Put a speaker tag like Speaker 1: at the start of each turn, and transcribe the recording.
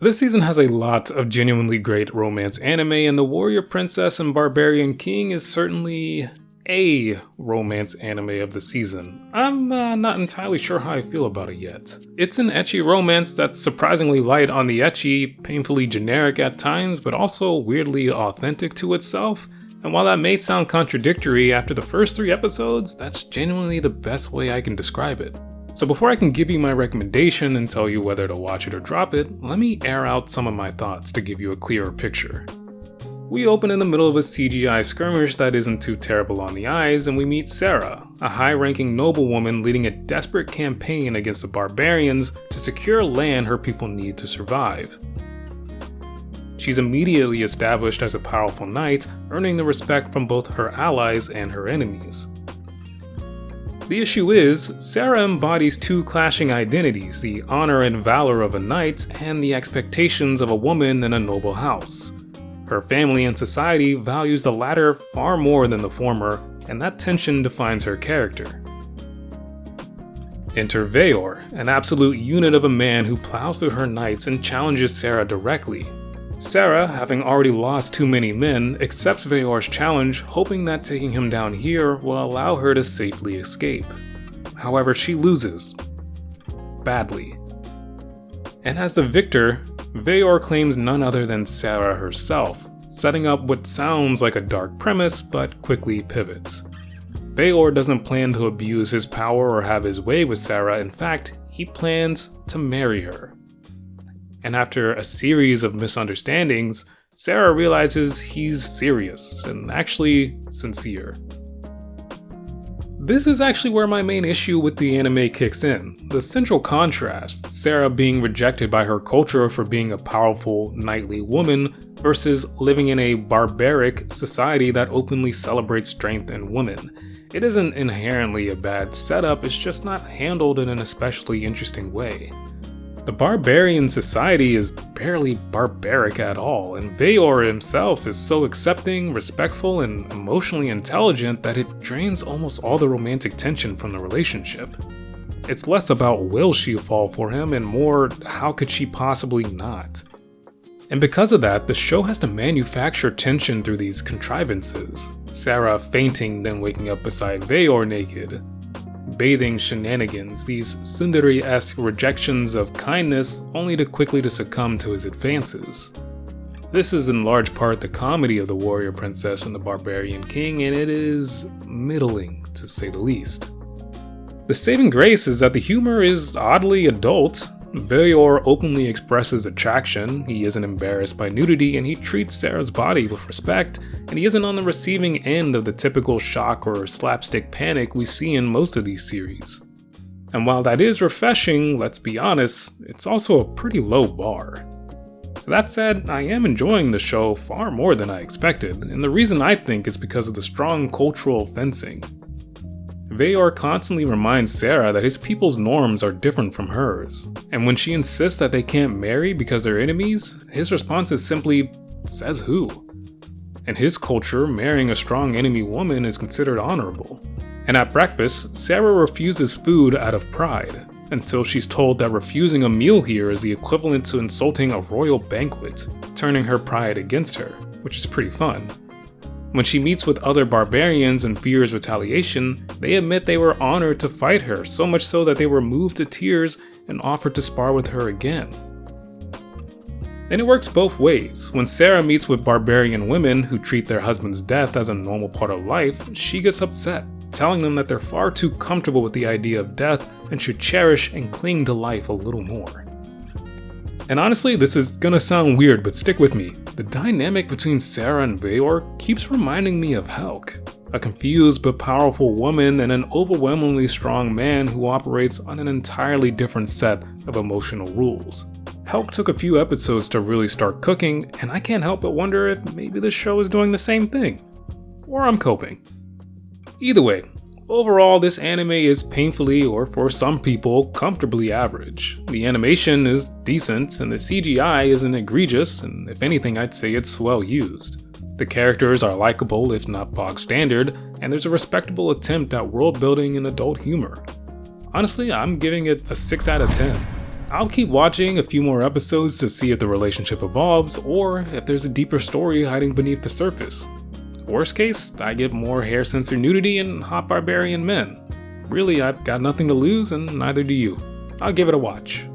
Speaker 1: This season has a lot of genuinely great romance anime, and the Warrior Princess and Barbarian King is certainly a romance anime of the season. I'm not entirely sure how I feel about it yet. It's an ecchi romance that's surprisingly light on the ecchi, painfully generic at times, but also weirdly authentic to itself. And while that may sound contradictory, after the first 3 episodes, that's genuinely the best way I can describe it. So before I can give you my recommendation and tell you whether to watch it or drop it, let me air out some of my thoughts to give you a clearer picture. We open in the middle of a CGI skirmish that isn't too terrible on the eyes, and we meet Sarah, a high-ranking noblewoman leading a desperate campaign against the barbarians to secure land her people need to survive. She's immediately established as a powerful knight, earning the respect from both her allies and her enemies. The issue is, Sarah embodies 2 clashing identities, the honor and valor of a knight and the expectations of a woman in a noble house. Her family and society values the latter far more than the former, and that tension defines her character. Enter Veyor, an absolute unit of a man who plows through her knights and challenges Sarah directly. Sarah, having already lost too many men, accepts Veyor's challenge, hoping that taking him down here will allow her to safely escape. However, she loses. Badly. And as the victor, Veyor claims none other than Sarah herself, setting up what sounds like a dark premise, but quickly pivots. Veyor doesn't plan to abuse his power or have his way with Sarah. In fact, he plans to marry her. And after a series of misunderstandings, Sarah realizes he's serious and actually sincere. This is actually where my main issue with the anime kicks in. The central contrast, Sarah being rejected by her culture for being a powerful, knightly woman versus living in a barbaric society that openly celebrates strength in women. It isn't inherently a bad setup, it's just not handled in an especially interesting way. The barbarian society is barely barbaric at all, and Veyor himself is so accepting, respectful, and emotionally intelligent that it drains almost all the romantic tension from the relationship. It's less about will she fall for him and more how could she possibly not. And because of that, the show has to manufacture tension through these contrivances. Sarah fainting then waking up beside Veyor naked. Bathing shenanigans, these tsundere-esque rejections of kindness only to quickly succumb to his advances. This is in large part the comedy of the Warrior Princess and the Barbarian King, and it is middling, to say the least. The saving grace is that the humor is oddly adult. Veyor openly expresses attraction, he isn't embarrassed by nudity, and he treats Sarah's body with respect, and he isn't on the receiving end of the typical shock or slapstick panic we see in most of these series. And while that is refreshing, let's be honest, it's also a pretty low bar. That said, I am enjoying the show far more than I expected, and the reason I think is because of the strong cultural fencing. Veyor constantly reminds Sarah that his people's norms are different from hers, and when she insists that they can't marry because they're enemies, his response is simply, says who? In his culture, marrying a strong enemy woman is considered honorable. And at breakfast, Sarah refuses food out of pride, until she's told that refusing a meal here is the equivalent to insulting a royal banquet, turning her pride against her, which is pretty fun. When she meets with other barbarians and fears retaliation, they admit they were honored to fight her, so much so that they were moved to tears and offered to spar with her again. And it works both ways. When Sarah meets with barbarian women who treat their husband's death as a normal part of life, she gets upset, telling them that they're far too comfortable with the idea of death and should cherish and cling to life a little more. And honestly, this is gonna sound weird, but stick with me. The dynamic between Sarah and Veyor keeps reminding me of Helk, a confused but powerful woman and an overwhelmingly strong man who operates on an entirely different set of emotional rules. Helk took a few episodes to really start cooking, and I can't help but wonder if maybe the show is doing the same thing. Or I'm coping. Either way, overall, this anime is painfully, or for some people, comfortably average. The animation is decent, and the CGI isn't egregious, and if anything, I'd say it's well used. The characters are likable, if not bog standard, and there's a respectable attempt at world building and adult humor. Honestly, I'm giving it a 6 out of 10. I'll keep watching a few more episodes to see if the relationship evolves or if there's a deeper story hiding beneath the surface. Worst case, I get more hair censor nudity and hot barbarian men. Really, I've got nothing to lose and neither do you. I'll give it a watch.